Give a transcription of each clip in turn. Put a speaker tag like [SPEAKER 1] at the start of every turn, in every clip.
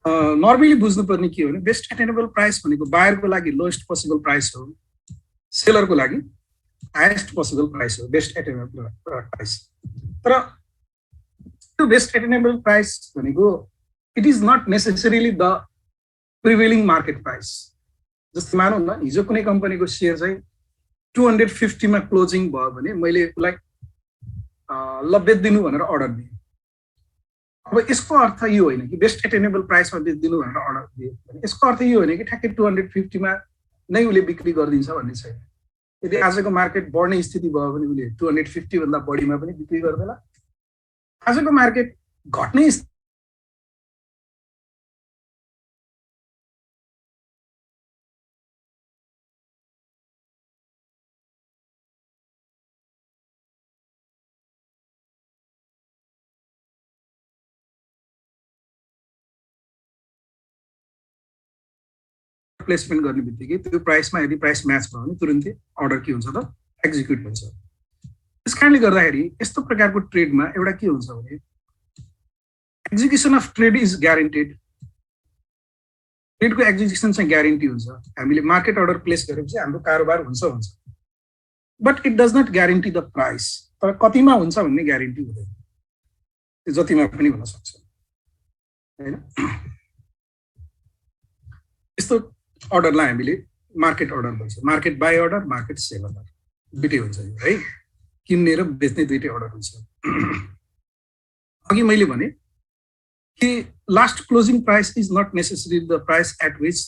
[SPEAKER 1] Normally बुझ्नुपर्ने के हो भने बेस्ट एटेनेबल प्राइस भनेको बायरको लागि लोएस्ट पोसिबल प्राइस हो, सेलरको लागि हाइएस्ट पोसिबल प्राइस हो बेस्ट एटेनेबल प्राइस। तर त्यो बेस्ट एटेनेबल प्राइस भनेको it is not necessarily the prevailing market price. जस्तै मानौँ न हिजो कुनै कम्पनीको सेयर चाहिँ 250 मा क्लोजिङ भयो भने मैले उसलाई ल बेच्दिनु भनेर अर्डर दिएँ। अब यसको अर्थ यो होइन कि बेस्ट एटेनेबल प्राइसमा बेच्दिनु भनेर अर्डर दिएँ भने यसको अर्थ यो होइन कि ठ्याक्कै 250 मा नै उसले बिक्री गरिदिन्छ भन्ने छैन। यदि आजको मार्केट बढ्ने स्थिति भयो भने उसले 250 भन्दा बढीमा पनि बिक्री गर्दैन। आजको मार्केट घट्ने प्लेसमेन्ट गर्ने बित्तिकै त्यो प्राइसमा यदि प्राइस म्याच भयो भने तुरुन्तै अर्डर के हुन्छ त एक्जिक्युट हुन्छ। त्यस कारणले गर्दाखेरि यस्तो प्रकारको ट्रेडमा एउटा के हुन्छ भने execution of trade is guaranteed. ट्रेडको एक्जिक्युसन चाहिँ ग्यारेन्टी हुन्छ। हामीले मार्केट अर्डर प्लेस गरेपछि हाम्रो कारोबार हुन्छ हुन्छ, but it does not guarantee the price. तर कतिमा हुन्छ भन्ने ग्यारेन्टी हुँदैन, त्यो जतिमा पनि हुन सक्छ हैन। यस्तो अर्डरलाई हामीले मार्केट अर्डर भन्छ। Market buy order, market sell order दुईटै हुन्छ है, किन्ने र बेच्ने दुईटै अर्डर हुन्छ। अघि मैले भने कि last closing price is not necessary the price at which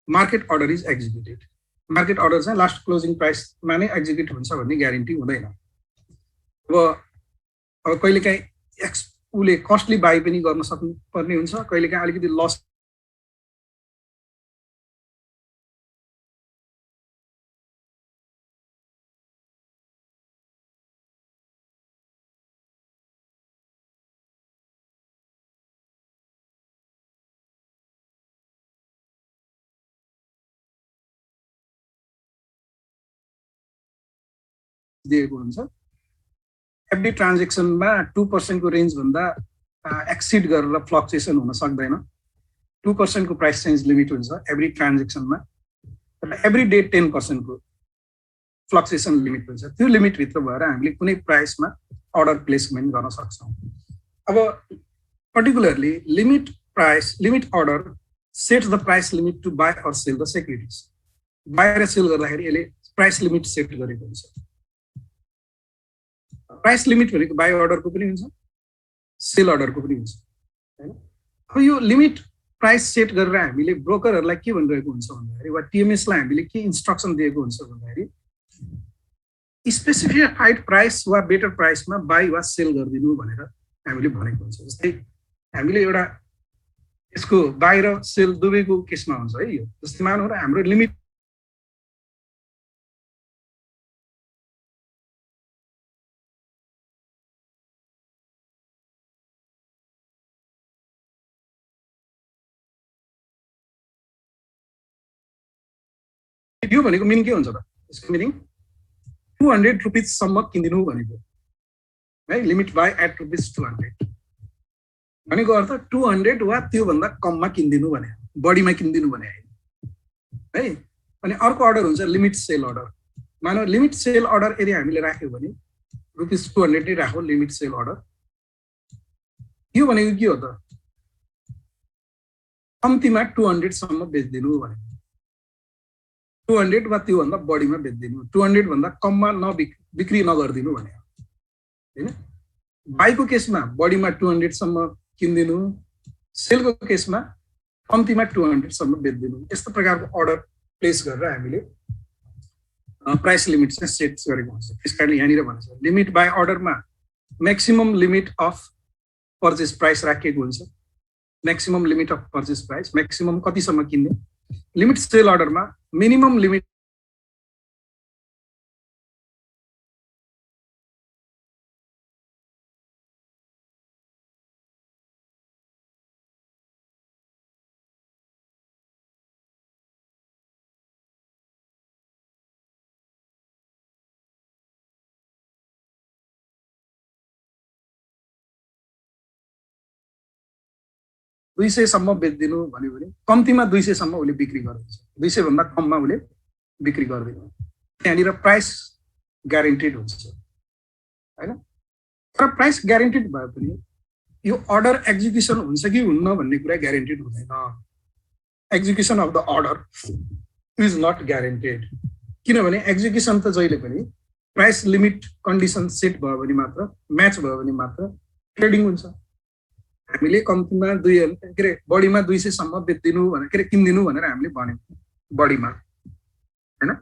[SPEAKER 1] market order is executed. Market order चाहिँ लास्ट क्लोजिङ प्राइसमा नै एक्जिक्युट हुन्छ भन्ने ग्यारेन्टी हुँदैन। अब कहिलेकाहीँ उसले कस्टली बाई पनि गर्न सक्नुपर्ने हुन्छ, कहिलेकाहीँ अलिकति लस दिएको हुन्छ। एभ्री ट्रान्जेक्सनमा 2% को रेन्ज भन्दा एक्सिड गरेर फ्लक्चुएसन हुन सक्दैन। 2% को प्राइस चेन्ज लिमिट हुन्छ एभ्री ट्रान्जेक्सनमा, एभ्री डे 10% को फ्लक्चुएसन लिमिट हुन्छ। त्यो लिमिटभित्र भएर हामीले कुनै प्राइसमा अर्डर प्लेसमेन्ट गर्न सक्छौँ। अब particularly limit order set the price limit to buy or sell the securities. Buy र सेल गर्दाखेरि यसले प्राइस लिमिट सेट गरेको हुन्छ। प्राइस लिमिट भनेको बाई अर्डरको पनि हुन्छ, सेल अर्डरको पनि हुन्छ हैन। अब यो लिमिट प्राइस सेट गरेर हामीले ब्रोकरहरूलाई के भनिरहेको हुन्छ भन्दाखेरि वा टिएमएसलाई हामीले के इन्स्ट्रक्सन दिएको हुन्छ भन्दाखेरि स्पेसिफाइड प्राइस वा बेटर प्राइसमा बाई वा सेल गरिदिनु भनेर हामीले भनेको हुन्छ। जस्तै हामीले एउटा यसको बाई र सेल दुवैको केसमा हुन्छ है यो। जस्तै मानौँ र हाम्रो लिमिट यो भनेको मिनिङ के हुन्छ त? यसको मिनिङ 200 रुपिससम्म किनिदिनु भनेको है। लिमिट बाई एट ₹200 भनेको अर्थ 200 वा त्योभन्दा कममा किनिदिनु भने, बढीमा किनिदिनु भने है। अनि अर्को अर्डर हुन्छ लिमिट सेल अर्डर। मानव लिमिट सेल अर्डर यदि हामीले राख्यौँ भने ₹200 नै राखौँ लिमिट सेल अर्डर। यो भनेको के हो त? कम्तीमा 200 सम्म बेच्दिनु भने, 200 वा त्योभन्दा बढीमा बेच्दिनु, 200 भन्दा कममा बिक्री नगर्दिनु भने हैन। बाईको केसमा बढीमा 200 सम्म किनिदिनु, सेलको केसमा कम्तीमा 200 सम्म बेच्दिनु। यस्तो प्रकारको अर्डर प्लेस गरेर हामीले प्राइस लिमिट चाहिँ सेट गरेको हुन्छ। त्यसकारणले यहाँनिर भन्छ लिमिट बाई अर्डरमा maximum limit of purchase price राखिएको हुन्छ। Maximum limit of purchase price, maximum कतिसम्म किन्ने। लिमिट सेल अर्डरमा मिनिमम लिमिट 200 सम्म बेच्दिनु भन्यो भने कम्तीमा 200 सम्म उसले बिक्री गर्छ, 200 भन्दा कममा उसले बिक्री गर्दैन। त्यहाँनिर प्राइस ग्यारेन्टेड हुन्छ हैन। तर प्राइस ग्यारेन्टेड भए पनि यो अर्डर एक्जिक्युसन हुन्छ कि हुन्न भन्ने कुरा ग्यारेन्टेड हुँदैन। Execution of the order is not guaranteed, किनभने एक्जिक्युसन त जहिले पनि प्राइस लिमिट कन्डिसन सेट भयो भने मात्र, म्याच भयो भने मात्र ट्रेडिङ हुन्छ। हामीले कम्तीमा बढीमा 200 सम्म बेच्दिनु भनेर किन्दिनु भनेर हामीले भन्यौँ बढीमा हैन।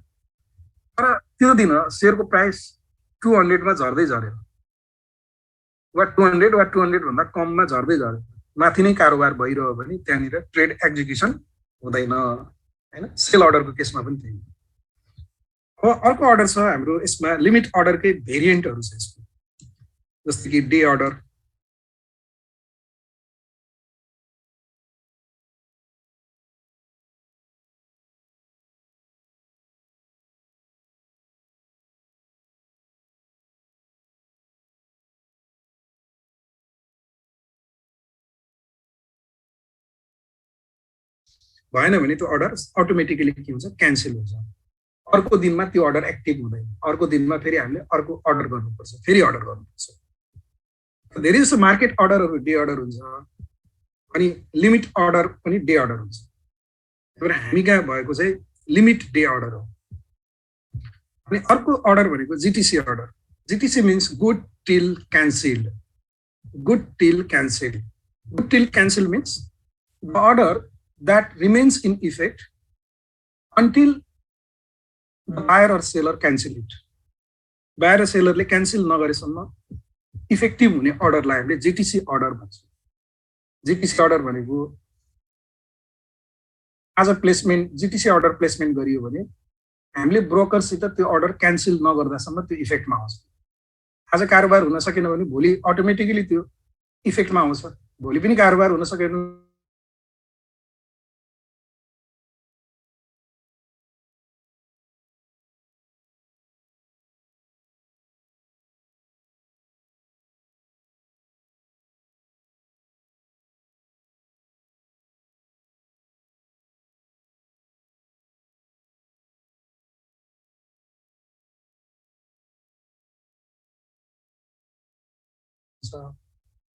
[SPEAKER 1] तर त्यो दिन सेयरको प्राइस 200 मा झर्दै झर्यो वा 200 वा 200 भन्दा कममा झर्दै झर्यो, माथि नै कारोबार भइरह्यो भने त्यहाँनिर ट्रेड एक्जिक्युसन हुँदैन हैन। सेल अर्डरको केसमा पनि त्यही। अब अर्को अर्डर छ हाम्रो, यसमा लिमिट अर्डरकै भेरिएन्टहरू छ यसको, जस्तै कि डे अर्डर, भएन भने त्यो अर्डर अटोमेटिकली के हुन्छ, क्यान्सल हुन्छ। अर्को दिनमा त्यो अर्डर एक्टिभ हुँदैन, अर्को दिनमा फेरि हामीले अर्को अर्डर गर्नुपर्छ, फेरि अर्डर गर्नुपर्छ। धेरै जस्तो मार्केट अर्डरहरू डे अर्डर हुन्छ अनि लिमिट अर्डर पनि डे अर्डर हुन्छ। त्यही भएर हामी कहाँ भएको चाहिँ लिमिट डे अर्डर हो। अनि अर्को अर्डर भनेको GTC order. GTC means good till cancelled. Good till cancelled, good till cancel means the order that remains in effect until the buyer or seller cancel it. Buyer or seller ले cancel नगरेसम्म effective हुने अर्डरलाई हामीले जिटिसी order भन्छौँ। जिटिसी order भनेको आज placement, जिटिसी order placement गरियो भने हामीले ब्रोकरसित त्यो अर्डर क्यान्सल नगर्दासम्म त्यो इफेक्टमा आउँछ। आज कारोबार हुन सकेन भने भोलि अटोमेटिकली त्यो इफेक्टमा आउँछ। भोलि पनि कारोबार हुन सकेन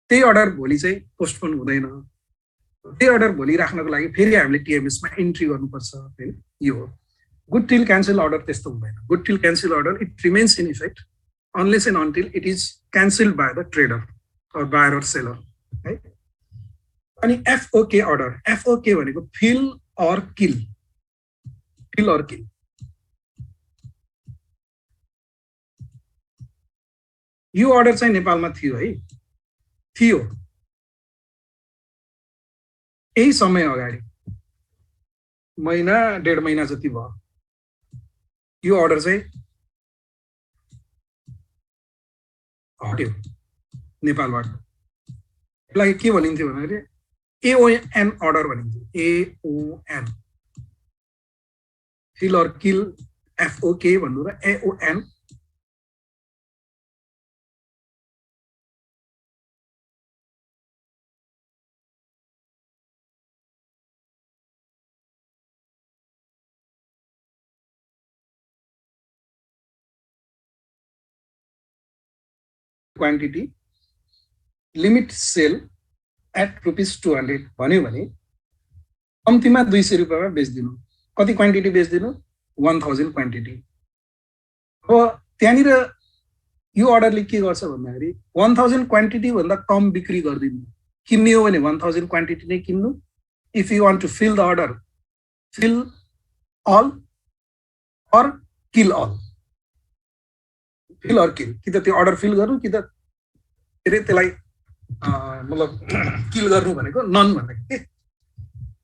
[SPEAKER 1] त्यही अर्डर भोलि चाहिँ पोस्टपोन हुँदैन। त्यही अर्डर भोलि राख्नको लागि फेरि हामीले टिएमएसमा इन्ट्री गर्नुपर्छ हैन। यो हो गुड टिल क्यान्सल अर्डर। त्यस्तो हुँदैन। Good till cancel order it remains in effect unless and until it is cancelled by the trader or buyer or seller है। अनि एफओके अर्डर। एफओके भनेको fill or kill. Fill or kill. यो order चाहिँ नेपालमा थियो है, थियो यही समय अगाडि महिना डेढ महिना जति भयो यो अर्डर चाहिँ हट्यो नेपालबाट। यसलाई के भनिन्थ्यो भन्दाखेरि एओएन अर्डर भनिन्थ्यो। AON fill or kill FOK भन्नु र AON quantity limit sell at ₹200 भन्यो भने कम्तीमा 200 रुपियाँमा बेच्दिनु। कति क्वान्टिटी बेच्दिनु? 1000 क्वान्टिटी। अब त्यहाँनिर यो अर्डरले के गर्छ भन्दाखेरि 1000 क्वान्टिटी भन्दा कम बिक्री गर्दिनु। किन्ने हो भने 1000 क्वान्टिटी नै किन्नु। If you want to fill the order, fill all or kill all. Fill or kill, कि त त्यो अर्डर फिल गर्नु कि त त्यसलाई मतलब किल गर्नु भनेको नन भनेको के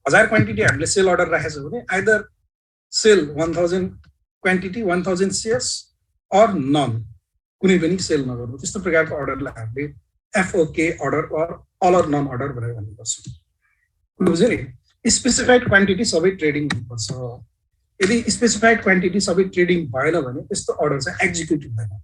[SPEAKER 1] 1000 क्वान्टिटी हामीले सेल अर्डर राखेको छ भने either sell 1000 quantity 1000 shares or none, कुनै पनि सेल नगर्नु। त्यस्तो प्रकारको अर्डरलाई हामीले FOK order or all or none order भनेर भन्नुपर्छ। बुझ्यो नि। स्पेसिफाइड क्वान्टिटी सबै ट्रेडिङ हुनुपर्छ। यदि स्पेसिफाइड क्वान्टिटी सबै ट्रेडिङ भएन भने त्यस्तो अर्डर चाहिँ एक्जिक्युट हुँदैन।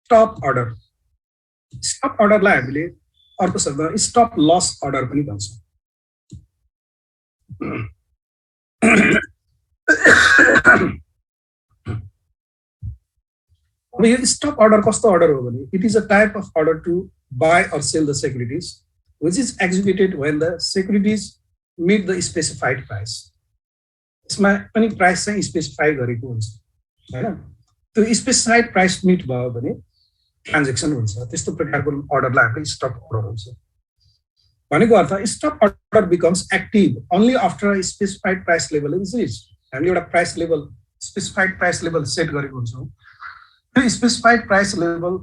[SPEAKER 1] स्टप अर्डर, स्टप अर्डरलाई हामीले अर्को शब्द स्टप लस अर्डर पनि भन्छौँ। अब यो स्टप अर्डर कस्तो अर्डर हो भने it is a type of order to buy or sell the securities which is executed when the securities meet the specified price. यसमा पनि प्राइस चाहिँ स्पेसिफाई गरेको हुन्छ हैन, त्यो स्पेसिफाइड प्राइस मिट भयो भने ट्रान्जेक्सन हुन्छ। त्यस्तो प्रकारको अर्डरलाई हामीले स्टप अर्डर हुन्छ। भनेको अर्थ stop order becomes active only after specified price level is reached. हामीले एउटा price level specified price level set गरेको हुन्छौँ, त्यो स्पेसिफाइड प्राइस लेभल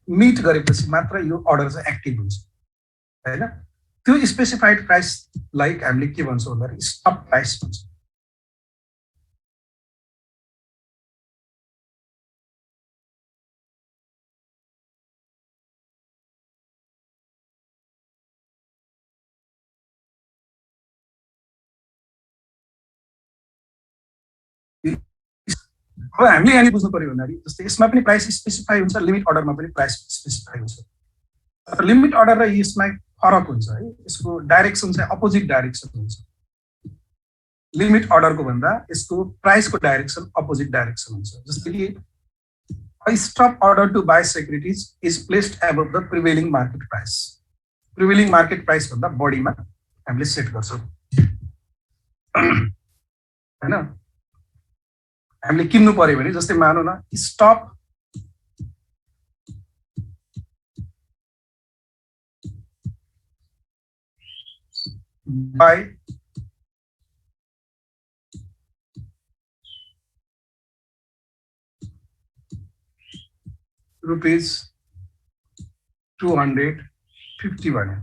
[SPEAKER 1] मिट गरेपछि मात्र यो अर्डर चाहिँ एक्टिभ हुन्छ हैन। त्यो स्पेसिफाइड प्राइसलाई हामीले के भन्छौँ भन्दाखेरि स्टप प्राइस भन्छ। अब हामीले यहाँ बुझ्नु पर्यो भन्दाखेरि जस्तै यसमा पनि प्राइस स्पेसिफाई हुन्छ, लिमिट अर्डरमा पनि प्राइस स्पेसिफाई हुन्छ। तर लिमिट अर्डर र यसमा फरक हुन्छ है, यसको डाइरेक्सन चाहिँ अपोजिट डाइरेक्सन हुन्छ। लिमिट अर्डरको भन्दा यसको प्राइसको डाइरेक्सन अपोजिट डाइरेक्सन हुन्छ। जस्तै कि a stop order to buy securities is placed above the prevailing market price. Prevailing market price भन्दा बढीमा हामीले सेट गर्छौँ हैन। हामीले किन्नु पर्यो भने जस्तै मानौ न स्टप बाई रुपीज 250 भन्यो।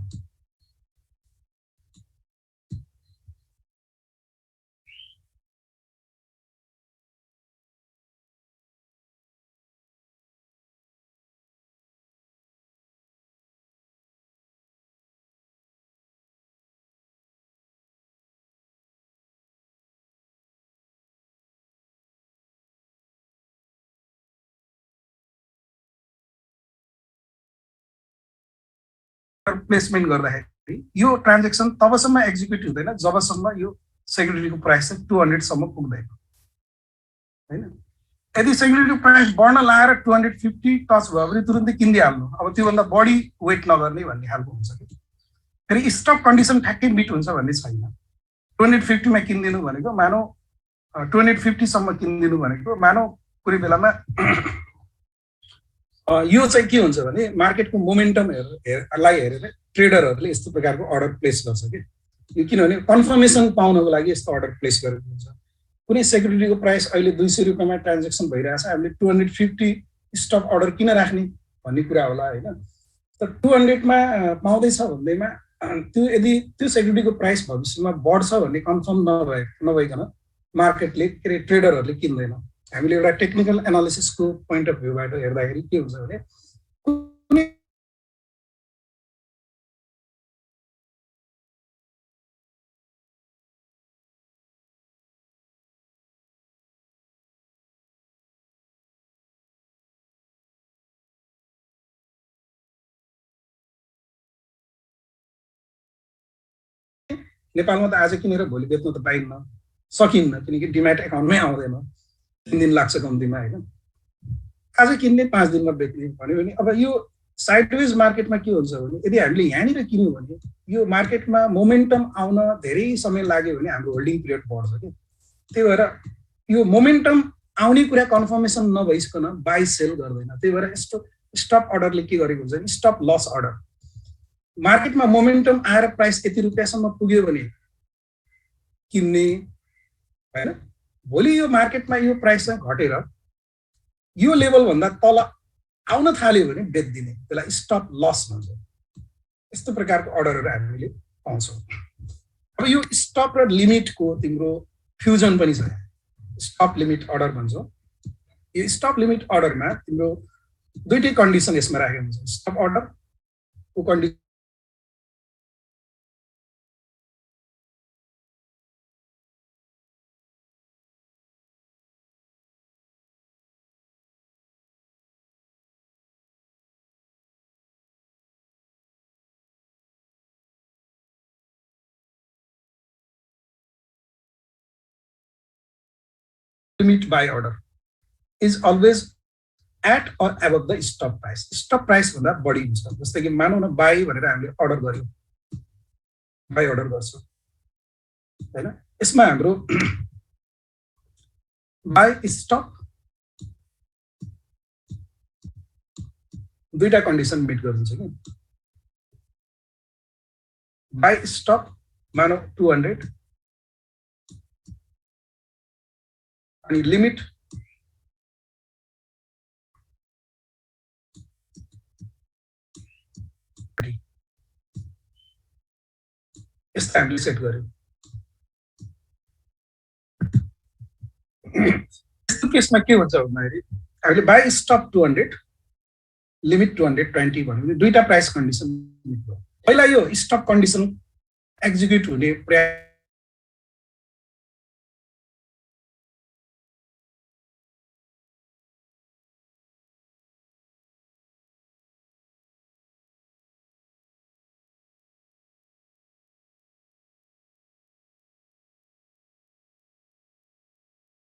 [SPEAKER 1] प्लेसमेन्ट गर्दाखेरि यो ट्रान्जेक्सन तबसम्म एक्जिक्युट हुँदैन जबसम्म यो सेक्युरिटीको प्राइस चाहिँ 200 सम्म पुग्दैन हैन। यदि सेक्युरिटीको प्राइस बढ्न लाएर 250 टच भयो भने तुरुन्तै किनिदिइहाल्नु, अब त्योभन्दा बढी वेट नगर्ने भन्ने खालको हुन्छ कि। फेरि स्टक कन्डिसन ठ्याक्कै मिट हुन्छ भन्ने छैन। 250 मा किनिदिनु भनेको मानौ 250 सम्म किनिदिनु भनेको मानौ कुनै बेलामा यो चाहिँ के हुन्छ भने मार्केटको मोमेन्टम लाई हेरेर ट्रेडरहरूले यस्तो प्रकारको अर्डर प्लेस गर्छ कि। यो किनभने कन्फर्मेसन पाउनको लागि यस्तो अर्डर प्लेस गरेको हुन्छ। कुनै सेक्युरिटीको प्राइस अहिले 200 रुपियाँमा ट्रान्जेक्सन भइरहेछ, हामीले 250 स्टक अर्डर किन राख्ने भन्ने कुरा होला हैन। तर 200 मा पाउँदैछ भन्दैमा त्यो यदि त्यो सेक्युरिटीको प्राइस भविष्यमा बढ्छ भन्ने कन्फर्म नभइकन मार्केटले के अरे ट्रेडरहरूले किन्दैन। हामीले एउटा टेक्निकल एनालिसिसको पोइन्ट अफ भ्यूबाट हेर्दाखेरि के हुन्छ भने नेपालमा त आज किनेर भोलि बेच्नु त पाइन्न, सकिन्न, किनकि डिम्याट एकाउन्टमै आउँदैन, 3 दिन लाग्छ कम्तीमा हैन। आज किन्ने 5 दिनमा बेच्ने भन्यो भने अब यो साइडवेज मार्केटमा के हुन्छ भने यदि हामीले यहाँनिर किन्यौँ भने यो मार्केटमा मोमेन्टम आउन धेरै समय लाग्यो भने हाम्रो होल्डिङ पिरियड बढ्छ कि। त्यही भएर यो मोमेन्टम आउने कुरा कन्फर्मेसन नभइसकन बाई सेल गर्दैन। त्यही भएर यस्तो स्टप अर्डरले के गरेको हुन्छ भने स्टप लस अर्डर, मार्केटमा मोमेन्टम आएर प्राइस यति रुपियाँसम्म पुग्यो भने किन्ने हैन, भोलि यो मार्केटमा यो प्राइस चाहिँ घटेर यो लेभल भन्दा तल आउन थाल्यो भने बेच्दिने, त्यसलाई स्टप लस भन्छ। यस्तो प्रकारको अर्डरहरू हामीले पाउँछौँ। अब यो स्टप र लिमिटको तिम्रो फ्युजन पनि छ, स्टप लिमिट अर्डर भन्छौँ। यो स्टप लिमिट अर्डरमा तिम्रो दुईटै कन्डिसन यसमा राखेको हुन्छ। स्टप अर्डरको condition limit buy order is always at or above the stop price. Stop price भन्दा बढी हुन्छ। जस्तै कि मानौ न बाई भनेर हामीले अर्डर गर्यौं, बाई अर्डर गर्छौं हैन, यसमा हाम्रो बाई स्टप दुईटा कन्डिसन मिट गरिन्छ कि। बाई स्टप मानौ 200 अनि लिमिट यस्तो हामीले सेट गर्यौं। यस्तो केसमा के हुन्छ भन्दाखेरि हामीले बाई स्टप 200 लिमिट 220 भन्यो भने दुईटा प्राइस कन्डिसन मिट भयो। पहिला यो स्टप कन्डिसन एक्जिक्युट हुने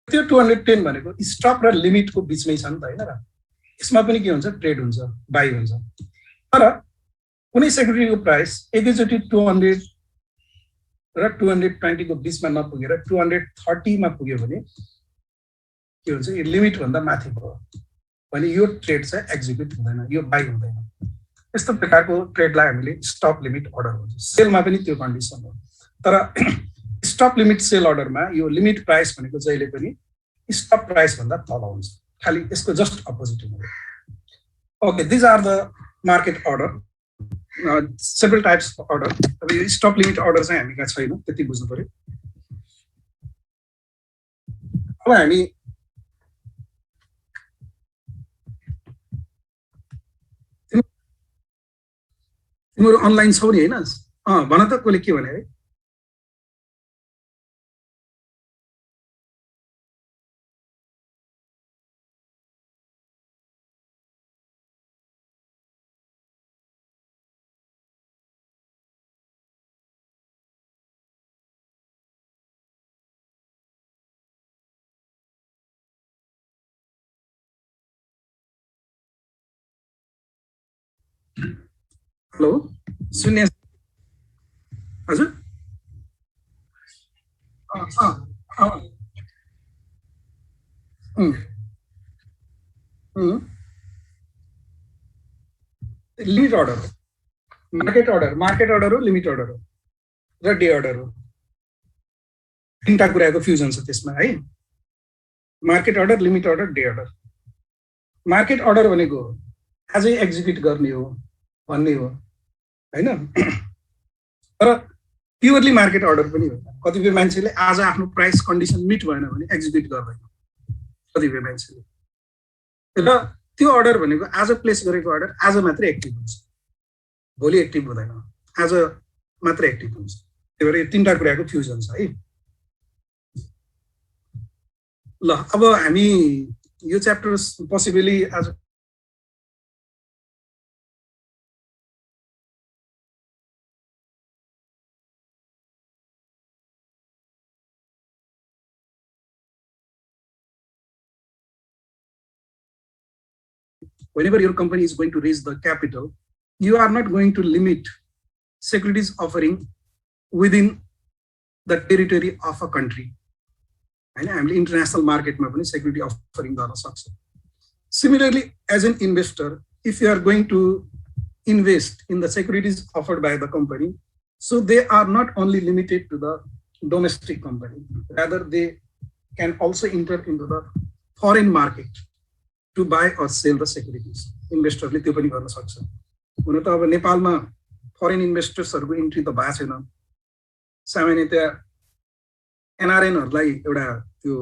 [SPEAKER 1] त्यो 210 भनेको स्टप र लिमिटको बीचमै छ नि त हैन र। यसमा पनि के हुन्छ, ट्रेड हुन्छ, बाई हुन्छ। तर कुनै सेक्युरिटीको प्राइस एकैचोटि 200 र 220 को बीचमा नपुगेर 230 मा पुग्यो भने के हुन्छ, यो लिमिट भन्दा माथि भयो भने यो ट्रेड चाहिँ एक्जिक्युट हुँदैन, यो बाई हुँदैन। यस्तो प्रकारको ट्रेडलाई हामीले स्टप लिमिट अर्डर भन्छ। सेलमा पनि त्यो कन्डिसन हो। तर स्टप लिमिट सेल अर्डरमा यो लिमिट प्राइस भनेको जहिले पनि स्टप प्राइस भन्दा तल हुन्छ, खाली यसको जस्ट अपोजिट हुन्छ। Okay, these are the market order, several types of order. अब यो स्टप लिमिट अर्डर चाहिँ हामी कहाँ छैन, त्यति बुझ्नु पर्यो। अब हामी तिम्रो अनलाइन छौ नि हैन? भन त कोले के भने है? हेलो, सुन्ने हजुर? लिमिट अर्डर हो, मार्केट अर्डर हो, लिमिट अर्डर हो र डे अर्डर हो। तीनटा कुराको फ्युजन छ त्यसमा है। Market order, limit order, day order. Market order भनेको आजै एक्जिक्युट गर्ने हो भन्ने हो हैन। तर प्योरली मार्केट अर्डर पनि हो। कतिपय मान्छेले आज आफ्नो प्राइस कन्डिसन मिट भएन भने एक्जिक्युट गर्दैन कतिपय मान्छेले। र त्यो अर्डर भनेको आज प्लेस गरेको अर्डर आज मात्रै एक्टिभ हुन्छ, भोलि एक्टिभ हुँदैन, आज मात्र एक्टिभ हुन्छ। त्यही भएर यो तीनटा कुराको फ्युजन छ है। ल, अब हामी यो च्याप्टर पोसिबली आज whenever your company is going to raise the capital, you are not going to limit securities offering within the territory of a country. And I'm international market security offering. Similarly, as an investor, if you are going to invest in the securities offered by the company, so they are not only limited to the domestic company, rather they can also enter into the foreign market to buy or sell the securities. Investor ले त्यो पनि गर्न सक्छ। हुन त अब नेपालमा foreign इन्भेस्टर्सहरुको entry त भएको छैन। सामान्यतया एनआरएनहरुलाई एउटा त्यो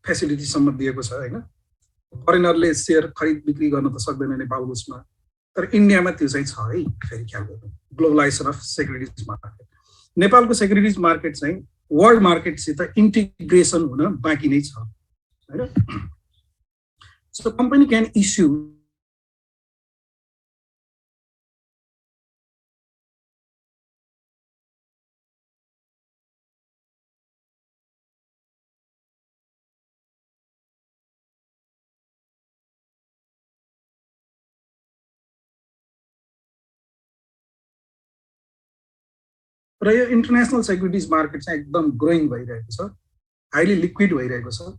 [SPEAKER 1] फेसिलिटी सम्म दिएको छ हैन। फरेनरले शेयर खरिद बिक्री गर्न त सक्दैन नेपालको उसमा। तर इन्डियामा त्यो चाहिँ छ है, फेरि ख्याल गर्नु। Globalisation of securities market. नेपालको सेक्युरिटीज मार्केट चाहिँ वर्ल्ड मार्केटसित इन्टिग्रेसन हुन बाँकी नै छ हैन। So company can issue र यो इन्टरनेसनल सेक्युरिटिज मार्केट चाहिँ एकदम ग्रोइङ भइरहेको छ, हाइली लिक्विड भइरहेको छ,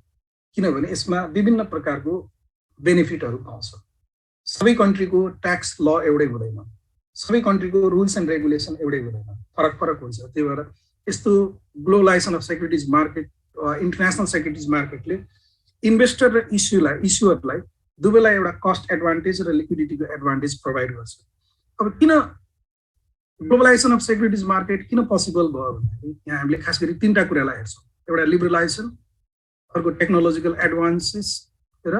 [SPEAKER 1] किनभने यसमा विभिन्न प्रकारको बेनिफिटहरू पाउँछ। सबै कन्ट्रीको ट्याक्स ल एउटै हुँदैन, सबै कन्ट्रीको रुल्स एन्ड रेगुलेसन एउटै हुँदैन, फरक फरक हुन्छ। त्यही भएर यस्तो globalisation of securities market, international securities मार्केटले इन्भेस्टर र इस्युअरलाई दुवैलाई एउटा कस्ट एडभान्टेज र लिक्विडिटीको एडभान्टेज प्रोभाइड गर्छ। अब किन ग्लोबलाइजेसन अफ सेक्युरिटिज मार्केट किन पोसिबल भयो भन्दाखेरि यहाँ हामीले खास गरी तीनटा कुरालाई हेर्छौँ। एउटा लिबरलाइजेसन, अर्को टेक्नोलोजिकल एडभान्सेस र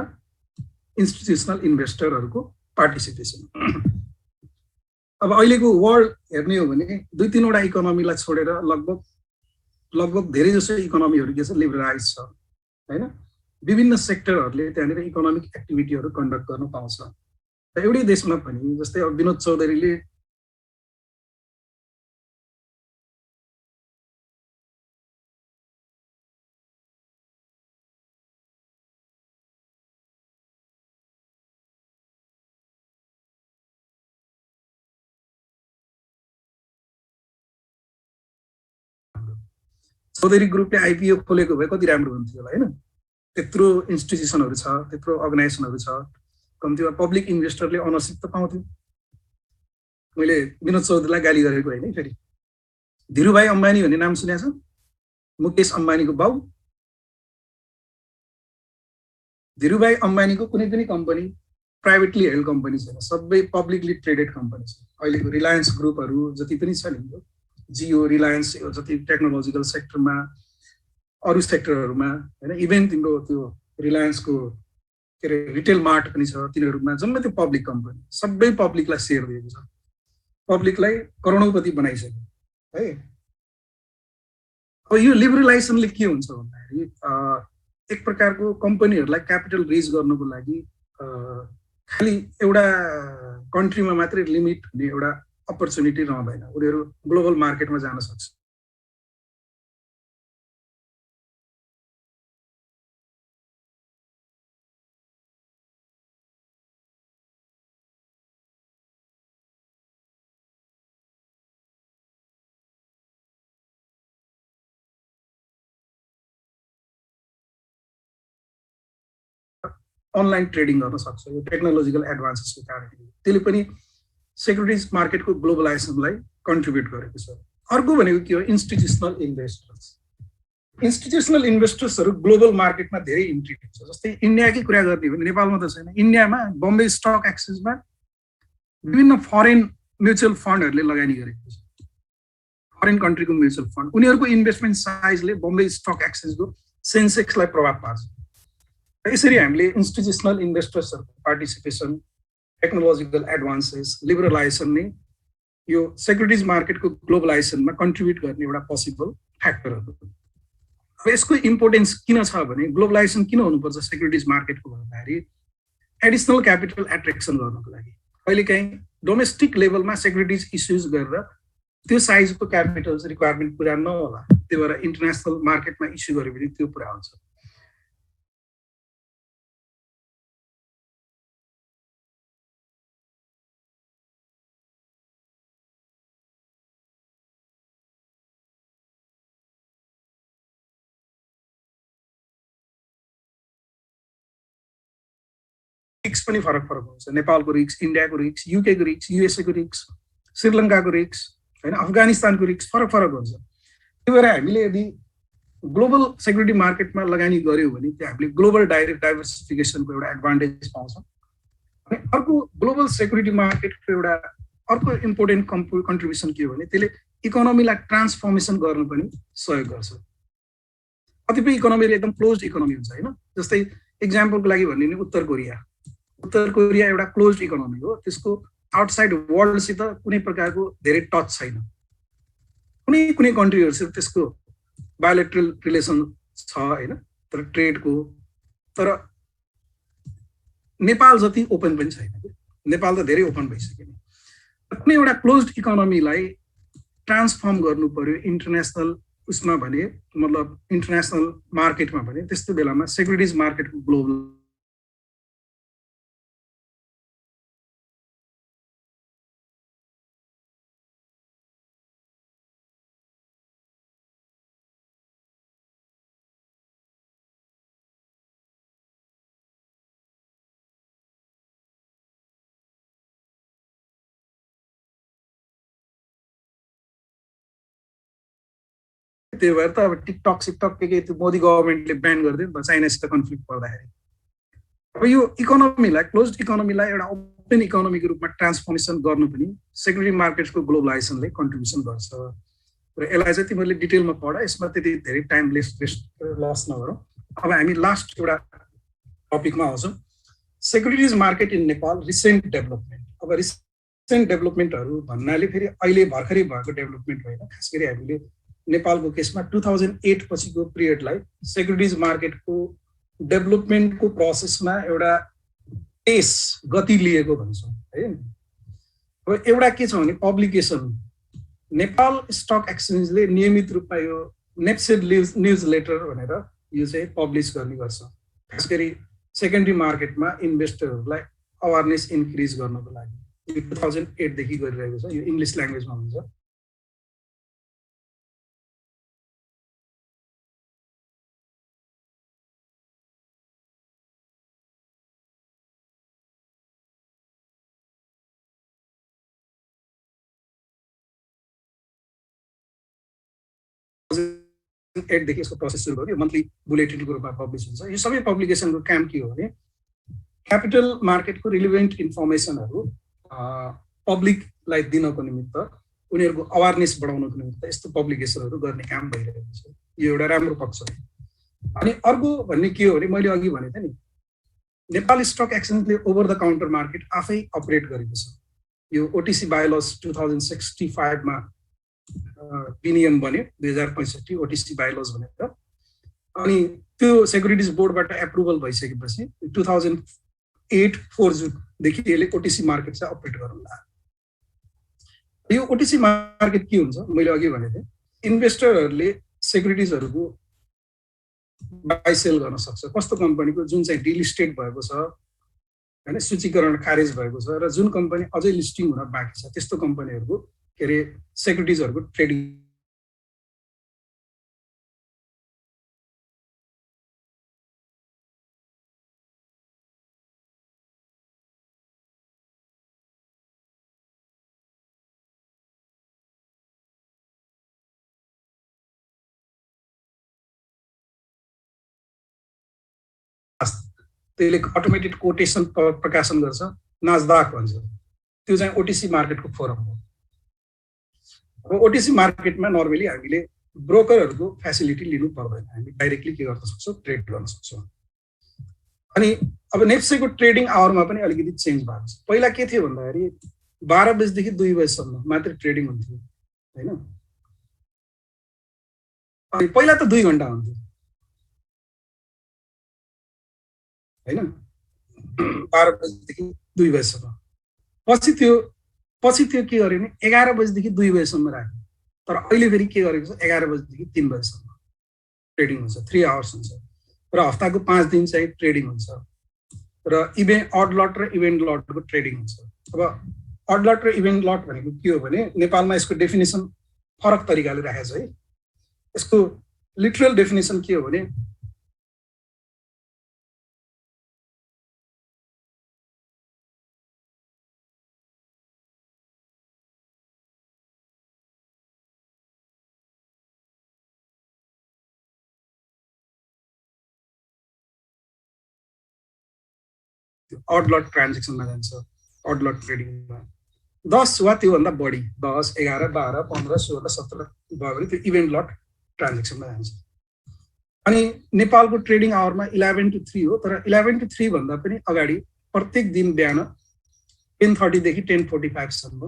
[SPEAKER 1] इन्स्टिट्युसनल इन्भेस्टरहरूको पार्टिसिपेसन। अब अहिलेको वर्ल्ड हेर्ने हो भने दुई तीनवटा इकोनोमीलाई छोडेर लगभग धेरै जसो इकोनोमीहरू के छ, लिबरलाइज छ हैन। विभिन्न सेक्टरहरूले त्यहाँनिर इकोनोमिक एक्टिभिटीहरू कन्डक्ट गर्न पाउँछ। र एउटै देशमा पनि जस्तै अब विनोद चौधरीले चौधरी ग्रुपले आइपिओ खोलेको भए कति राम्रो हुन्थ्यो होला हैन। त्यत्रो इन्स्टिट्युसनहरू छ, त्यत्रो अर्गनाइजेसनहरू छ, कम्तीमा पब्लिक इन्भेस्टरले अनरसिप त पाउँथ्यो। मैले विनोद चौधरीलाई गाली गरेको होइन। फेरि धीरुभाइ अम्बानी भन्ने नाम सुनेको छ? मुकेश अम्बानीको बाउ। धीरुभाइ अम्बानीको कुनै पनि कम्पनी प्राइभेटली हेल्ड कम्पनी छैन, सबै पब्लिकली ट्रेडेड कम्पनी छ। अहिलेको रिलायन्स ग्रुपहरू जति पनि छ नि, जियो, रिलायन्स, जति टेक्नोलोजिकल सेक्टरमा, अरू सेक्टरहरूमा हैन, इभेन तिम्रो त्यो रिलायन्सको के अरे रिटेल मार्ट पनि छ, तिनीहरूमा जम्मै त्यो पब्लिक कम्पनी, सबै पब्लिकलाई सेयर दिएको छ, पब्लिकलाई करोडौँपति बनाइसक्यो है। अब यो लिबरलाइजेसनले के हुन्छ भन्दाखेरि एक प्रकारको कम्पनीहरूलाई क्यापिटल रेज गर्नको लागि खालि एउटा कन्ट्रीमा मात्रै लिमिट हुने एउटा अपर्च्युनिटी रहँदैन, उनीहरू ग्लोबल मार्केटमा जान सक्छ। अनलाइन ट्रेडिङ गर्न सक्छ यो टेक्नोलोजिकल एडभान्सेसको कारणले। त्यसले पनि सेक्युरिटिज मार्केटको ग्लोबलाइजेसनलाई कन्ट्रिब्युट गरेको छ। अर्को भनेको के हो, इन्स्टिट्युसनल इन्भेस्टर्स। इन्स्टिट्युसनल इन्भेस्टर्सहरू ग्लोबल मार्केटमा धेरै इन्ट्री हुन्छ। जस्तै इन्डियाकै कुरा गर्ने हो भने नेपालमा त छैन, इन्डियामा बम्बे स्टक एक्सचेन्जमा विभिन्न फरेन म्युचुअल फन्डहरूले लगानी गरेको छ, फरेन कन्ट्रीको म्युचुअल फन्ड। उनीहरूको इन्भेस्टमेन्ट साइजले बम्बे स्टक एक्सचेन्जको सेन्सेक्सलाई प्रभाव पार्छ। यसरी हामीले institutional इन्भेस्टर्सहरूको participation, technological advances, liberalisation नै यो सेक्युरिटिज मार्केटको ग्लोबलाइजेसनमा कन्ट्रिब्युट गर्ने एउटा पोसिबल फ्याक्टरहरू। अब यसको इम्पोर्टेन्स किन छ भने ग्लोबलाइजेसन किन हुनुपर्छ सेक्युरिटिज मार्केटको भन्दाखेरि एडिसनल क्यापिटल एट्र्याक्सन गर्नको लागि। कहिलेकाहीँ डोमेस्टिक लेभलमा सेक्युरिटिज इस्युज गरेर त्यो साइजको क्यापिटल रिक्वायरमेन्ट पुरा नहोला, त्यही भएर इन्टरनेसनल मार्केटमा इस्यु गऱ्यो भने त्यो पुरा हुन्छ। रिक्स पनि फरक फरक हुन्छ। नेपालको रिक्स, इन्डियाको रिक्स, युकेको रिक्स, युएसएको रिक्स, श्रीलङ्काको रिक्स हैन, अफगानिस्तानको रिक्स फरक फरक हुन्छ। त्यही भएर हामीले यदि ग्लोबल सेक्युरिटी मार्केटमा लगानी गर्यो भने त्यो हामीले ग्लोबल डाइभर्सिफिकेसनको एउटा एडभान्टेज पाउँछौँ। अनि अर्को ग्लोबल सेक्युरिटी मार्केटको एउटा अर्को इम्पोर्टेन्ट कन्ट्रिब्युसन के हो भने त्यसले इकोनोमीलाई ट्रान्सफर्मेसन गर्न पनि सहयोग गर्छ। कतिपय इकोनोमीहरू एकदम क्लोज इकोनोमी हुन्छ हैन, जस्तै इक्जाम्पलको लागि भन्ने नि उत्तर कोरिया। उत्तर कोरिया एउटा क्लोज इकोनोमी हो, त्यसको आउटसाइड वर्ल्डसित कुनै प्रकारको धेरै टच छैन। कुनै कुनै कन्ट्रीहरूसित त्यसको बायोलेट्रल रिलेसन छ हैन, तर ट्रेडको। तर नेपाल जति ओपन पनि छैन, नेपाल त धेरै ओपन भइसक्यो। कुनै एउटा क्लोज इकोनोमीलाई ट्रान्सफर्म गर्नु पर्यो इन्टरनेसनल उसमा भने, मतलब इन्टरनेसनल मार्केटमा भने, त्यस्तो बेलामा सेक्युरिटिज मार्केटको ग्लोबल त्यही भएर त अब टिकटक सिकटक के त्यो मोदी गभर्मेन्टले ब्यान गरिदियो नि त चाइनासित कन्फ्लिक्ट पर्दाखेरि। अब यो इकोनोमीलाई क्लोज इकोनोमीलाई एउटा ओपन इकोनोमीको रूपमा ट्रान्सफर्मेसन गर्नु पनि सेक्युरिटी मार्केट्सको ग्लोबलाइजेसनले कन्ट्रिब्युसन गर्छ। र यसलाई चाहिँ तिमीहरूले डिटेलमा पढ, यसमा त्यति धेरै टाइम लस नगरौँ। अब हामी लास्ट एउटा टपिकमा आउँछौँ, securities market in Nepal recent development. अब रिसेन्ट डेभलपमेन्टहरू भन्नाले फेरि अहिले भर्खरै भएको डेभलपमेन्ट होइन, खास गरी हामीले नेपालको केसमा 2008 पछिको पिरियडलाई सेक्युरिटिज मार्केटको डेभलपमेन्टको प्रोसेसमा एउटा पेस गति लिएको भन्छौँ है। अब एउटा के छ भने पब्लिकेसन, नेपाल स्टक एक्सचेन्जले नियमित रूपमा यो नेप्सेड न्युज लेटर भनेर यो चाहिँ पब्लिस गर्ने गर्छ, खास गरी सेकेन्डरी मार्केटमा इन्भेस्टरहरूलाई अवेरनेस इन्क्रिज गर्नको लागि। यो 2008 देखि गरिरहेको छ, यो इङ्ग्लिस ल्याङ्ग्वेजमा हुन्छ। देखि यसको प्रोसेस सुरु गर्यो, मन्थली बुलेटिनको रूपमा पब्लिस हुन्छ। यो सबै पब्लिकेसनको काम के हो भने क्यापिटल मार्केटको रिलेभेन्ट इन्फर्मेसनहरू पब्लिकलाई दिनको निमित्त, उनीहरूको अवेरनेस बढाउनको निमित्त यस्तो पब्लिकेसनहरू गर्ने काम भइरहेको छ। यो एउटा राम्रो पक्ष हो। अनि अर्को भन्ने के हो भने मैले अघि भनेको थिएँ नि, नेपाल स्टक एक्सचेन्जले ओभर द काउन्टर मार्केट आफै अपरेट गरेको छ। यो ओटिसी बायोलज 2065 मा विनियम बन्यो 2065 ओटिसी बायोलज भनेर। अनि त्यो सेक्युरिटिज बोर्डबाट एप्रुभल भइसकेपछि 2008-4 देखि यसले ओटिसी मार्केट चाहिँ अपरेट गरौँला। यो ओटिसी मार्केट के हुन्छ, मैले अघि भनेको थिएँ, इन्भेस्टरहरूले सेक्युरिटिजहरूको बाई सेल गर्न सक्छ। कस्तो कम्पनीको जुन चाहिँ डिलिस्टेड भएको छ होइन, सूचीकरण खारेज भएको छ, र जुन कम्पनी अझै लिस्टिङ हुन बाँकी छ त्यस्तो कम्पनीहरूको के अरे सेक्युरिटिजहरूको ट्रेडिङ त्यसले अटोमेटेड कोटेसन प्रकाशन गर्छ, नाजदाक भन्छ। त्यो चाहिँ ओटिसी मार्केटको फोरम हो। अब ओटिसी मार्केटमा नर्मली हामीले ब्रोकरहरूको फेसिलिटी लिनु पर्दैन, हामी डाइरेक्टली के गर्न सक्छौँ, ट्रेड गर्न सक्छौँ। अनि अब नेप्सेको ट्रेडिङ आवरमा पनि अलिकति चेन्ज भएको छ। पहिला के थियो भन्दाखेरि 12 बजेदेखि 2 बजेसम्म मात्रै ट्रेडिङ हुन्थ्यो होइन। अनि पहिला त 2 घन्टा हुन्थ्यो होइन, 12 बजेदेखि 2 बजेसम्म। पछि त्यो के गर्यो भने 11 बजेदेखि 2 बजेसम्म राख्यो। तर अहिले फेरि के गरेको छ, 11 बजेदेखि 3 बजेसम्म ट्रेडिङ हुन्छ, 3 आवर्स हुन्छ। र हप्ताको 5 दिन चाहिँ ट्रेडिङ हुन्छ। र अड लट र इभेन्ट लटको ट्रेडिङ हुन्छ। अब अड लट र इभेन्ट लट भनेको के हो भने नेपालमा यसको डेफिनेसन फरक तरिकाले राखेको छ है। यसको लिटरल डेफिनेसन के हो भने अड लट ट्रान्जेक्सनमा जान्छ, अड लट ट्रेडिङमा 10 वा त्योभन्दा बढी 10, 11, 12, 15, 16, 17 भयो भने त्यो इभेन्ट लट ट्रान्जेक्सनमा जान्छ। अनि नेपालको ट्रेडिङ आवरमा 11 to 3 हो। तर 11 to 3 भन्दा पनि अगाडि प्रत्येक दिन बिहान 10:30 देखि 10:45 सम्म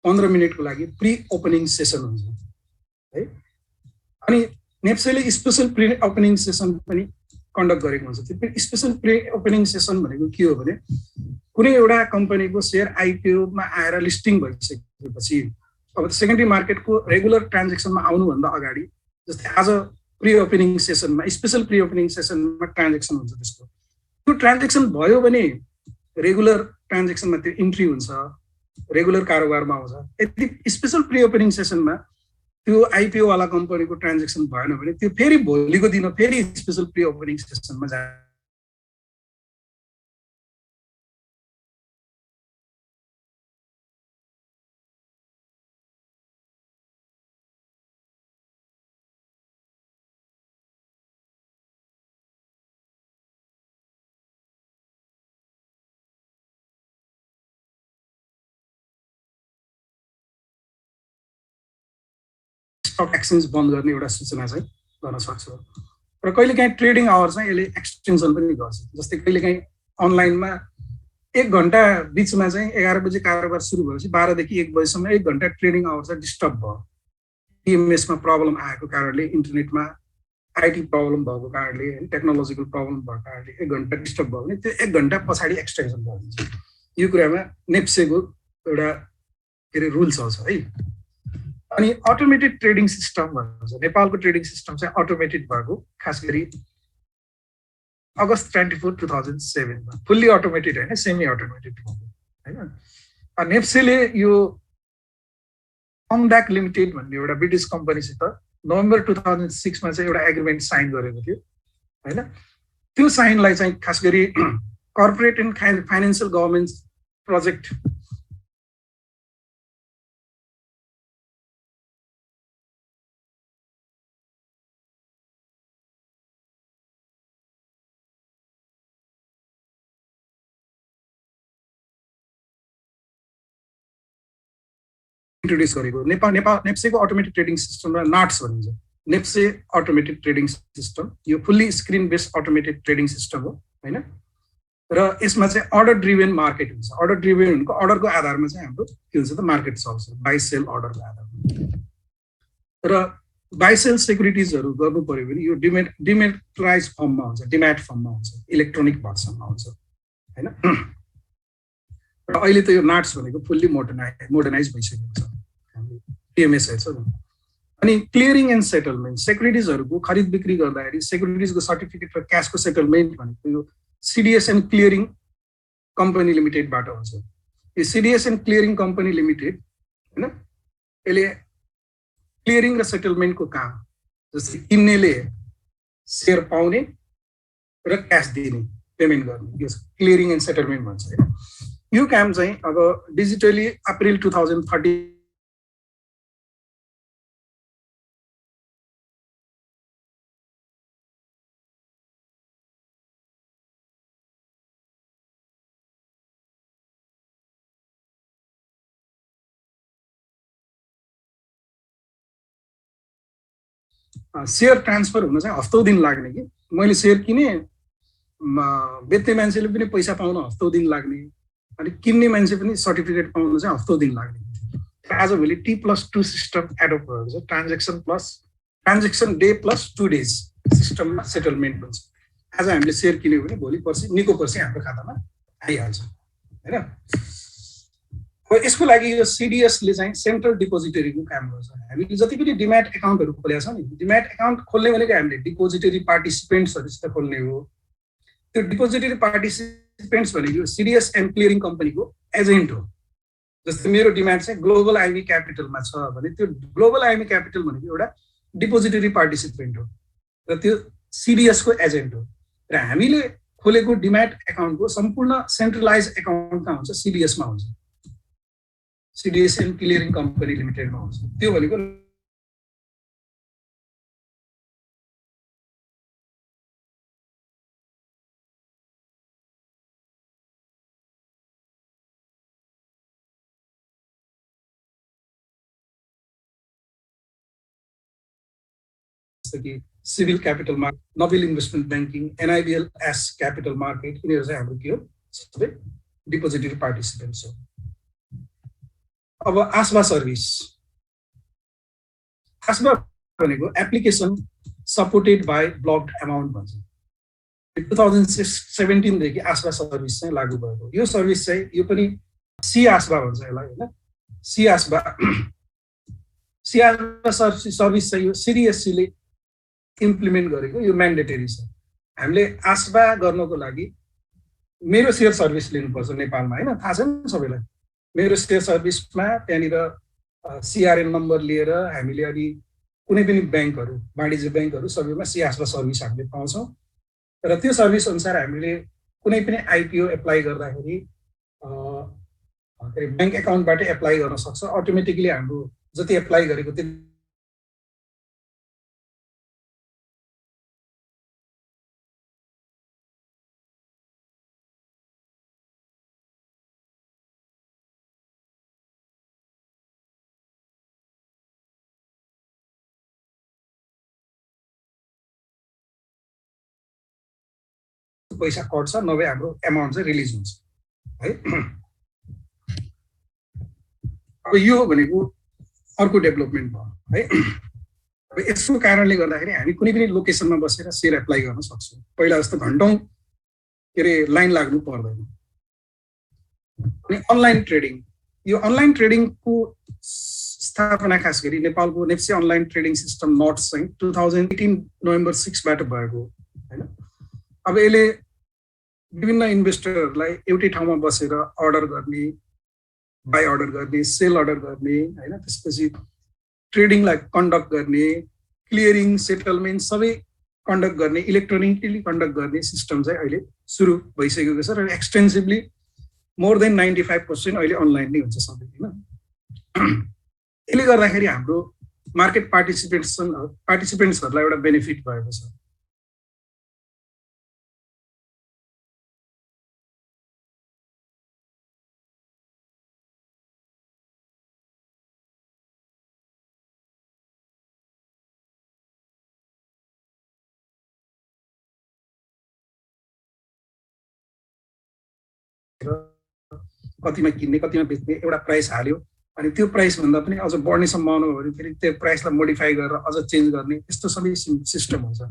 [SPEAKER 1] 15 मिनटको लागि प्री ओपनिङ सेसन हुन्छ है। अनि नेप्सेले स्पेसल प्री ओपनिङ सेसन पनि कन्डक्ट गरेको हुन्छ। त्यो स्पेसल प्री ओपनिङ सेसन भनेको के हो भने कुनै एउटा कम्पनीको सेयर आइपिओमा आएर लिस्टिङ भइसकेपछि अब सेकेन्डरी मार्केटको रेगुलर ट्रान्जेक्सनमा आउनुभन्दा अगाडि, जस्तै आज प्री ओपनिङ सेसनमा, स्पेसल प्री ओपनिङ सेसनमा ट्रान्जेक्सन हुन्छ। त्यसको त्यो ट्रान्जेक्सन भयो भने रेगुलर ट्रान्जेक्सनमा त्यो इन्ट्री हुन्छ, रेगुलर कारोबारमा आउँछ। यदि स्पेसल प्री ओपनिङ सेसनमा त्यो आइपिओ वाला कम्पनीको ट्रान्जेक्सन भएन भने त्यो फेरि भोलिको दिन फेरि स्पेसल प्री ओपनिङ सेसनमा जान्छ। स्टक एक्सचेन्ज बन्द गर्ने एउटा सूचना चाहिँ गर्न सक्छ र कहिलेकाहीँ ट्रेडिङ आवर चाहिँ यसले एक्सटेन्सन पनि गर्छ जस्तै कहिलेकाहीँ अनलाइनमा 1 घन्टा बिचमा चाहिँ 11 बजे कारोबार सुरु भएपछि 12 देखि 1 बजेसम्म 1 घन्टा ट्रेडिङ आवर चाहिँ डिस्टर्ब भयो टिएमएसमा प्रब्लम आएको कारणले इन्टरनेटमा आइटी प्रब्लम भएको कारणले टेक्नोलोजिकल प्रब्लम भएको कारणले 1 घन्टा डिस्टर्ब भयो भने त्यो 1 घन्टा पछाडि एक्सटेन्सन गरिदिन्छ यो कुरामा नेप्सेको एउटा के अरे रुल चल्छ है अनि अटोमेटेड ट्रेडिङ सिस्टम भन्छ नेपालको ट्रेडिङ सिस्टम चाहिँ अटोमेटेड भएको खास गरी अगस्त 24, 2007 मा फुल्ली अटोमेटेड हैन सेमी अटोमेटेड भएको हैन नेप्सेले यो अमब्याक लिमिटेड भन्ने एउटा ब्रिटिस कम्पनीसित नोभेम्बर 2006 मा चाहिँ एउटा एग्रिमेन्ट साइन गरेको थियो हैन त्यो साइनलाई चाहिँ खास गरी corporate and financial government project introduce गरेको नेपाल नेप्सेको अटोमेटेड ट्रेडिङ सिस्टमलाई नाट्स भनिन्छ नेप्से अटोमेटेड ट्रेडिङ सिस्टम यो fully screen based automated trading system हो हैन र यसमा चाहिँ अर्डर ड्रिभन मार्केट हुन्छ अर्डर ड्रिभन हुनुको अर्डरको आधारमा चाहिँ हाम्रो के हुन्छ त मार्केट चल्छ बाइ सेल अर्डरको आधारमा र बाइ सेल सेक्युरिटिजहरू गर्नु पर्यो भने यो डिमेटराइज फर्ममा हुन्छ डिम्याट फर्ममा हुन्छ इलेक्ट्रोनिक भर्सनमा हुन्छ हैन र अहिले त यो नाट्स भनेको फुल्ली मोडर्नाइज भइसकेको छ हामीले टिएमएस छ नि अनि क्लियरिङ एन्ड सेटलमेन्ट सेक्युरिटिजहरूको खरिद बिक्री गर्दाखेरि सेक्युरिटिजको सर्टिफिकेट र क्याशको सेटलमेन्ट भनेको यो सिडिएस एन्ड क्लियरिङ कम्पनी लिमिटेडबाट हुन्छ यो CDS and clearing company limited हैन यसले क्लियरिङ र सेटलमेन्टको काम जस्तै किन्नेले सेयर पाउने र क्याश दिने पेमेन्ट गर्ने यो क्लियरिङ एन्ड सेटलमेन्ट भन्छ हैन यो काम चाहिँ अब डिजिटली अप्रिल 2013 सेयर ट्रान्सफर हुन चाहिँ हप्तौ दिन लाग्ने कि मैले सेयर किने बेच्ने मान्छेले पनि पैसा पाउन हप्तौ दिन लाग्ने अनि किन्ने मान्छे पनि सर्टिफिकेट पाउन चाहिँ हप्तौ दिन लाग्ने आजभोलि T+2 सिस्टम एडप्ट भएको छ ट्रान्जेक्सन डे प्लस 2 डेज सिस्टममा सेटलमेन्ट हुन्छ आज हामीले सेयर किन्यो भने भोलि पर्सि निको पर्सि हाम्रो खातामा आइहाल्छ हैन अब यसको लागि यो सिडिएसले चाहिँ सेन्ट्रल डिपोजिटरीको काम गर्छ हामीले जति पनि डिम्याट एकाउन्टहरू खोलेका छौँ नि डिम्याट एकाउन्ट खोल्ने भनेको हामीले डिपोजिटरी पार्टिसिपेन्ट्सहरुसित खोल्ने हो त्यो डिपोजिटरी पार्टिसिपेन्ट्स भनेको सिडिएस एन्ड क्लियरिङ कम्पनीको एजेन्ट हो जस्तै मेरो डिम्याट चाहिँ ग्लोबल आइबी क्यापिटलमा छ भने त्यो ग्लोबल आइबी क्यापिटल भनेको एउटा डिपोजिटरी पार्टिसिपेन्ट हो र त्यो सिडिएसको एजेन्ट हो र हामीले खोलेको डिम्याट एकाउन्टको सम्पूर्ण सेन्ट्रलाइज एकाउन्ट कहाँ हुन्छ सिडिएसमा हुन्छ सिडिएस एन्ड क्लियरिङ कम्पनी लिमिटेडमा हुन्छ त्यो भनेको civil capital market Nobel investment banking NIBL S capital market यिनीहरू चाहिँ हाम्रो के हो सबै डिपोजिटरी पार्टिसिपेन्ट्स हो अब आस्बा सर्भिस आस्बा भनेको application supported by blocked amount भन्छ 2017 देखि आस्बा सर्भिस चाहिँ लागू भएको यो सर्भिस चाहिँ यो पनि सी आस्बा भन्छ यसलाई हैन सी आस्बा सर्भिस चाहिँ यो सिडिएससीले इम्प्लिमेन्ट गरेको यो म्यान्डेटरी छ हामीले आस्बा गर्नको लागि मेरो सेयर सर्भिस लिनुपर्छ नेपालमा हैन थाहा छ नि सबैलाई मेरो सेयर सर्भिसमा त्यहाँनिर सीआरएन नम्बर लिएर हामीले अनि कुनै पनि ब्याङ्कहरू वाणिज्य ब्याङ्कहरू सबैमा सी आस्बा सर्भिस हामीले पाउँछौँ र त्यो सर्भिस अनुसार हामीले कुनै पनि आइपिओ एप्लाई गर्दाखेरि ब्याङ्क एकाउन्टबाट एप्लाई गर्न सक्छ अटोमेटिकली हाम्रो जति एप्लाई गरेको त्यो त्यसको पैसा कट्छ, नभए हाम्रो एमाउन्ट चाहिँ रिलिज हुन्छ है। अब यो भनेको अर्को डेभलपमेन्ट भयो है। अब यसको कारणले गर्दाखेरि हामी कुनै पनि लोकेसनमा बसेर सेयर एप्लाई गर्न सक्छौँ। पहिला जस्तो घन्टौँ के अरे लाइन लाग्नु पर्दैन। अनि अनलाइन ट्रेडिङ, यो अनलाइन ट्रेडिङको स्थापना खास गरी नेपालको NEPSE online trading system nuts चाहिँ 2018 नोभेम्बर 6 बाट भएको हैन। अब यसले विभिन्न इन्भेस्टरहरूलाई एउटै ठाउँमा बसेर अर्डर गर्ने, बाई अर्डर गर्ने, सेल अर्डर गर्ने हैन, त्यसपछि ट्रेडिङलाई कन्डक्ट गर्ने, क्लियरिङ, सेटलमेन्ट सबै कन्डक्ट गर्ने, इलेक्ट्रोनिकली कन्डक्ट गर्ने सिस्टम चाहिँ अहिले सुरु भइसकेको छ र एक्सटेन्सिभली मोर देन 95% अहिले अनलाइन नै हुन्छ सबै हैन। यसले गर्दाखेरि हाम्रो मार्केट पार्टिसिपेन्ट्सहरूलाई एउटा बेनिफिट भएको छ। कतिमा किन्ने, कतिमा बेच्ने एउटा प्राइस हाल्यो, अनि त्यो प्राइस भन्दा पनि अझ बढ्ने सम्भावना हो भने फेरि त्यो प्राइसलाई मोडिफाई गरेर अझ चेन्ज गर्ने, यस्तो सबै सिस्टम हुन्छ।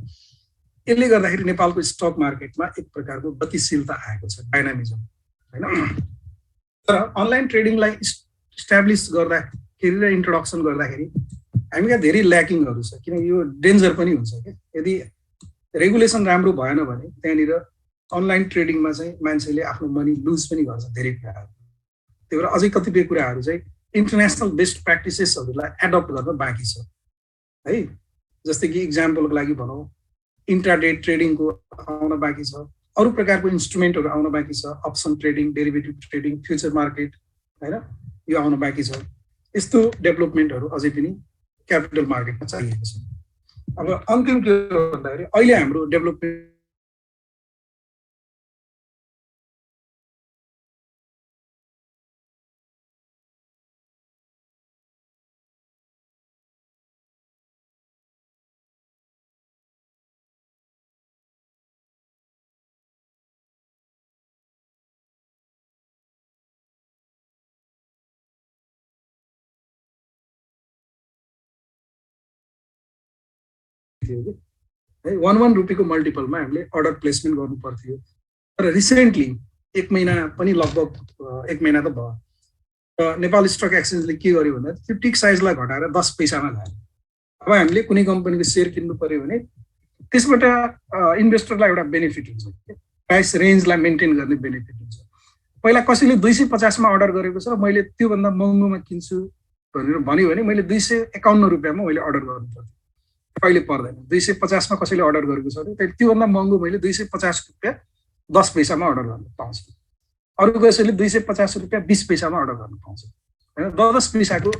[SPEAKER 1] यसले गर्दाखेरि नेपालको स्टक मार्केटमा एक प्रकारको गतिशीलता आएको छ, डाइनामिजम हैन। तर अनलाइन ट्रेडिङलाई इस्टाब्लिस गर्दाखेरि र इन्ट्रोडक्सन गर्दाखेरि हामीका धेरै ल्याकिङहरू छ, किन यो डेन्जर पनि हुन्छ क्या। यदि रेगुलेसन राम्रो भएन भने त्यहाँनिर अनलाइन ट्रेडिङमा चाहिँ मान्छेले आफ्नो मनी लुज पनि गर्छ धेरै कुराहरू। त्यही भएर अझै कतिपय कुराहरू चाहिँ इन्टरनेसनल बेस्ट प्र्याक्टिसेसहरूलाई एडप्ट गर्न बाँकी छ है। जस्तै कि इक्जाम्पलको लागि भनौँ, इन्ट्राडे ट्रेडिङको आउन बाँकी छ, अरू प्रकारको इन्स्ट्रुमेन्टहरू आउन बाँकी छ, option trading, derivative trading, future market हैन, यो आउन बाँकी छ। यस्तो डेभलपमेन्टहरू अझै पनि क्यापिटल मार्केटमा चाहिएको छ। अब अन्तिम के हो भन्दाखेरि अहिले हाम्रो डेभलपमेन्ट है 1 रुपीको मल्टिपलमा हामीले अर्डर प्लेसमेन्ट गर्नु पर्थ्यो। तर रिसेन्टली एक महिना पनि लगभग एक महिना त भयो, र नेपाल स्टक एक्सचेन्जले के गर्यो भन्दा त्यो टिक साइजलाई घटाएर 10 पैसामा ल्यायो। अब हामीले कुनै कम्पनीको सेयर किन्नु पर्यो भने त्यसबाट इन्भेस्टरलाई एउटा बेनिफिट हुन्छ, प्राइस रेन्जलाई मेन्टेन गर्ने बेनिफिट हुन्छ। पहिला कसैले 250 मा अर्डर गरेको छ र मैले त्योभन्दा महँगोमा किन्छु भनेर भन्यो भने मैले 251 रुपियाँमा मैले अर्डर गर्नु पर्थ्यो। कहिले पर्दैन। 250 मा कसैले अर्डर गरेको छ भने त्योभन्दा महँगो मैले 250 रुपियाँ 10 पैसामा अर्डर गर्न पाउँछु। अरू कसैले 250 रुपियाँ 20 पैसामा अर्डर गर्न पाउँछ हैन। 10 पैसाको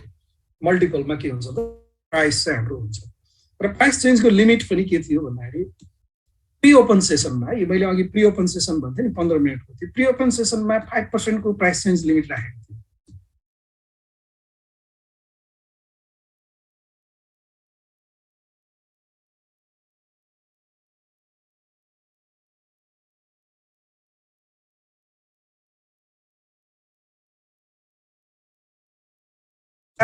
[SPEAKER 1] मल्टिपलमा के हुन्छ त प्राइस चाहिँ हाम्रो हुन्छ। र प्राइस चेन्जको लिमिट पनि के थियो भन्दाखेरि प्री ओपन सेसनमा, यो मैले अघि प्री ओपन सेसन भन्थे नि 15 मिनेटको थियो, प्री ओपन सेसनमा 5% को प्राइस चेन्ज लिमिट राखेको थियो।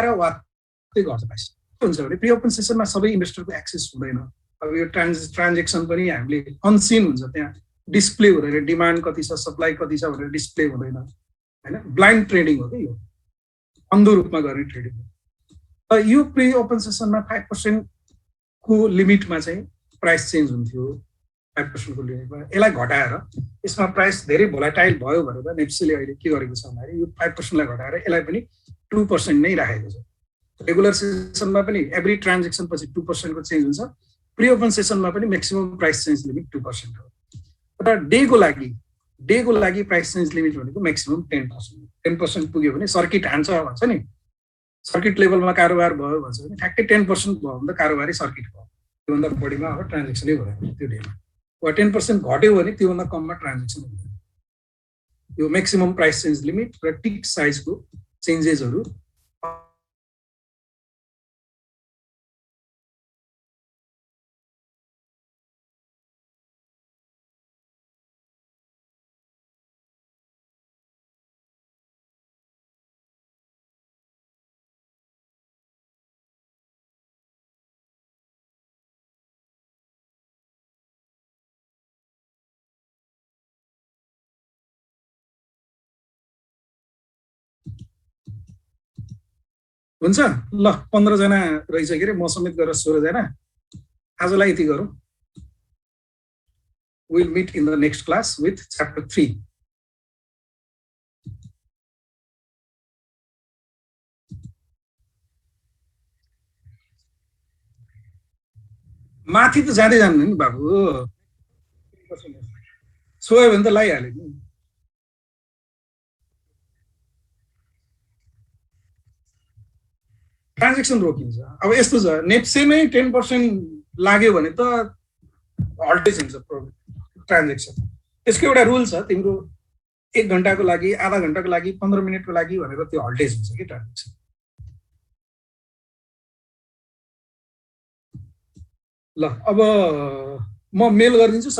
[SPEAKER 1] वात्तै गर्छ प्राइस। के हुन्छ भने प्री ओपन सेसनमा सबै इन्भेस्टरको एक्सेस हुँदैन। अब यो ट्रान्जेक्सन पनि हामीले अनसिन हुन्छ, त्यहाँ डिस्प्ले हुँदैन, डिमान्ड कति छ, सप्लाई कति छ भनेर डिस्प्ले हुँदैन हैन। ब्लाइन्ड ट्रेडिङ हो कि यो, अन्धो रूपमा गर्ने ट्रेडिङ हो। यो प्री ओपन सेसनमा 5% को लिमिटमा चाहिँ प्राइस चेन्ज हुन्थ्यो। 5% को लिमिटमा यसलाई घटाएर यसमा प्राइस धेरै भोलाटाइल भयो भनेर नेप्सीले अहिले के गरेको छ भन्दाखेरि यो 5% लाई घटाएर यसलाई पनि 2% नै राखेको छ। रेगुलर सेसनमा पनि एभ्री ट्रान्जेक्सन पछि 2% को चेन्ज हुन्छ, प्री ओपन सेसनमा पनि म्याक्सिमम प्राइस चेन्ज लिमिट 2% हो। तर डेको लागि प्राइस चेन्ज लिमिट भनेको म्याक्सिमम 10%। 10% पुग्यो भने सर्किट हान्छ भन्छ नि, सर्किट लेभलमा कारोबार भयो भन्छ भने ठ्याक्कै 10% भयो भने त कारोबारै सर्किट भयो। त्योभन्दा बढीमा अब ट्रान्जेक्सनै भएन त्यो डेमा, वा 10% घट्यो भने त्योभन्दा कममा ट्रान्जेक्सन हुँदैन। यो म्याक्सिमम प्राइस चेन्ज लिमिट र टिक साइजको चेन्जेसहरू हुन्छ ल 15 जना रहेछ के अरे म समेत गरेर 16 जना आजलाई यति गरौँ will meet in the next class with chapter 3 माथि त जाँदै जान्दैन नि बाबु सोयो भने त लगाइहाल्यो नि ट्रान्जेक्सन रोकिन्छ अब यस्तो छ नेप्सेमै 10% लाग्यो भने त हल्टेज हुन्छ ट्रान्जेक्सन त्यसको एउटा रुल छ तिम्रो 1 घन्टाको लागि आधा घन्टाको लागि 15 मिनटको लागि भनेर त्यो हल्टेज हुन्छ कि ट्रान्जेक्सन ल अब म मेल गरिदिन्छु